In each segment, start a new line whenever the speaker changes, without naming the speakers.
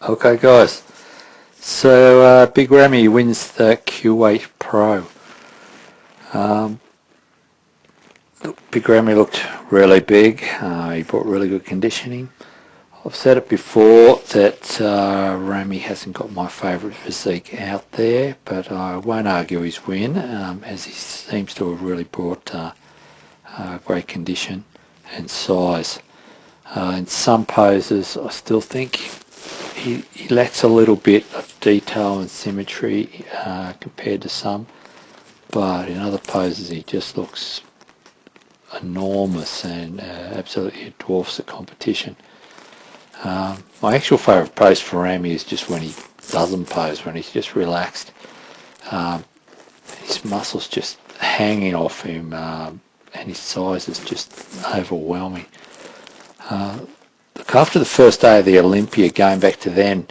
Okay, guys. So Big Ramy wins the Kuwait Pro. Um, Big Ramy looked really big. He brought really good conditioning. I've said it before that Ramy hasn't got my favourite physique out there, but I won't argue his win, as he seems to have really brought great condition and size. In some poses, I still think he lacks a little bit of detail and symmetry compared to some, but in other poses he just looks enormous and absolutely dwarfs the competition. My actual favourite pose for Ramy is just when he doesn't pose, when he's just relaxed. His muscles just hanging off him, and his size is just overwhelming. Look, after the first day of the Olympia, going back to then,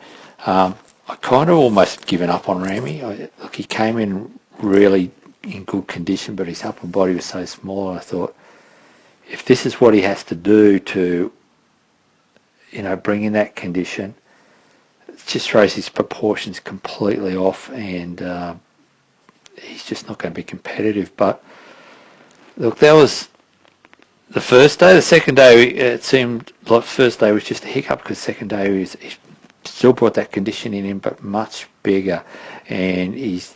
I kind of almost given up on Ramy. Look, he came in really in good condition, but his upper body was so small. I thought, if this is what he has to do to, bring in that condition, it just throws his proportions completely off, and he's just not going to be competitive. But look, that was the first day. The second day, it seemed like the first day was just a hiccup, because the second day he still brought that conditioning in, but much bigger, and he's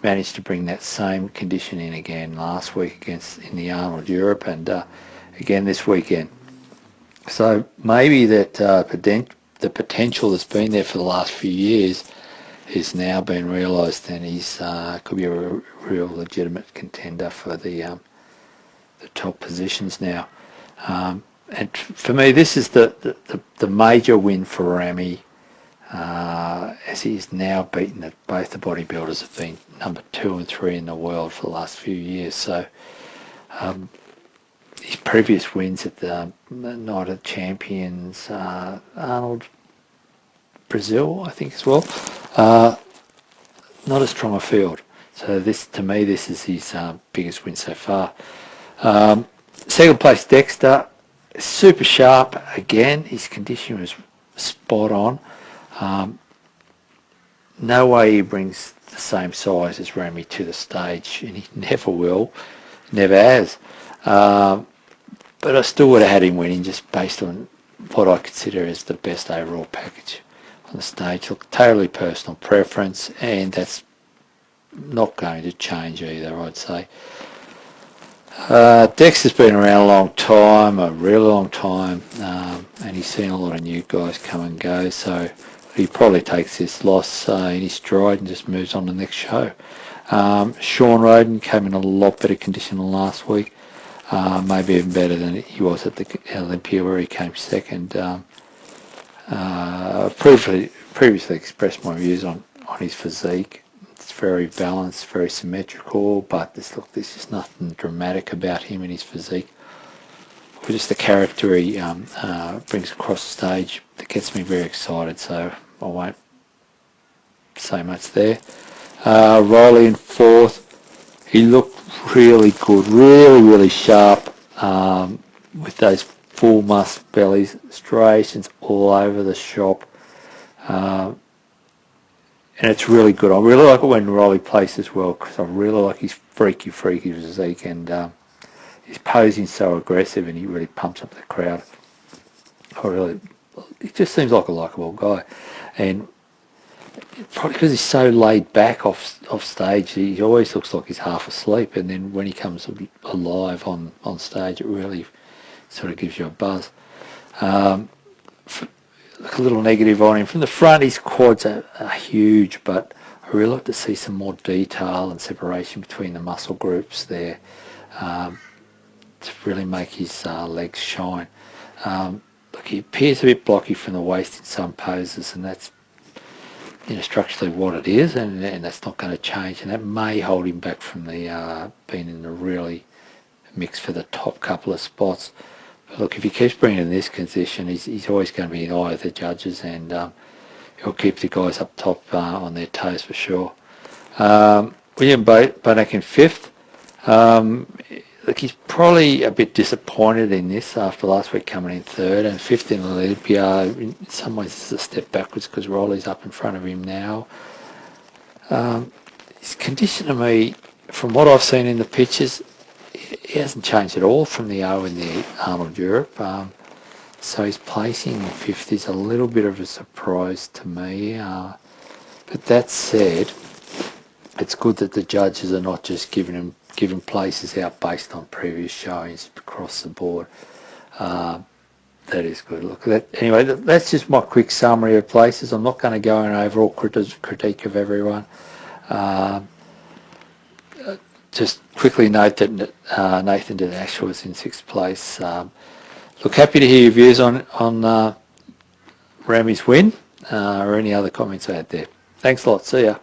managed to bring that same condition in again last week in the Arnold Europe, and again this weekend. So maybe that the potential that's been there for the last few years is now been realised, and he's could be a real legitimate contender for the top positions now. And for me, this is the major win for Ramy, as he's now beaten that both the bodybuilders have been number 2 and 3 in the world for the last few years. So his previous wins at the Night of Champions, Arnold, Brazil, I think as well, not a strong a field. So this, to me, this is his biggest win so far. Second place, Dexter, super sharp again. His condition was spot on. No way he brings the same size as Ramy to the stage, and he never will, never has. But I still would have had him winning, just based on what I consider as the best overall package on the stage. Look, totally personal preference, and that's not going to change either, I'd say. Dexter's been around a long time, a really long time, and he's seen a lot of new guys come and go, so he probably takes this loss in his stride and just moves on to the next show. Shawn Rhoden came in a lot better condition than last week, maybe even better than he was at the Olympia, where he came second. Previously expressed my views on his physique. It's very balanced, very symmetrical, but there's just nothing dramatic about him and his physique, or just the character he brings across the stage that gets me very excited, so I won't say much there. Roelly in fourth. He looked really good, really sharp, with those full musk bellies, striations all over the shop. And it's really good. I really like it when Roelly places well, because I really like his freaky physique, and his posing so aggressive, and he really pumps up the crowd. He just seems like a likeable guy, and probably because he's so laid back off stage, he always looks like he's half asleep, and then when he comes alive on stage, it really sort of gives you a buzz. Look, a little negative on him. From the front, his quads are huge, but I really like to see some more detail and separation between the muscle groups there, to really make his legs shine. Look, he appears a bit blocky from the waist in some poses, and that's structurally what it is, and that's not going to change, and that may hold him back from the being in the really mix for the top couple of spots. Look, if he keeps bringing in this condition, he's always going to be in the eye of the judges, and he'll keep the guys up top on their toes for sure. William Bonac in fifth. look, he's probably a bit disappointed in this after last week coming in third, and fifth in Olympia. In some ways it's a step backwards because Roelly's up in front of him now. His condition to me, from what I've seen in the pictures, he hasn't changed at all from the O in the Arnold Europe. So his placing fifth is a little bit of a surprise to me. But that said, it's good that the judges are not just giving places out based on previous showings across the board. That is good. Look, anyway, that's just my quick summary of places. I'm not going to go in overall critique of everyone. Just quickly note that Nathan Dinash was in sixth place. Look, happy to hear your views on Ramy's win or any other comments out there. Thanks a lot. See ya.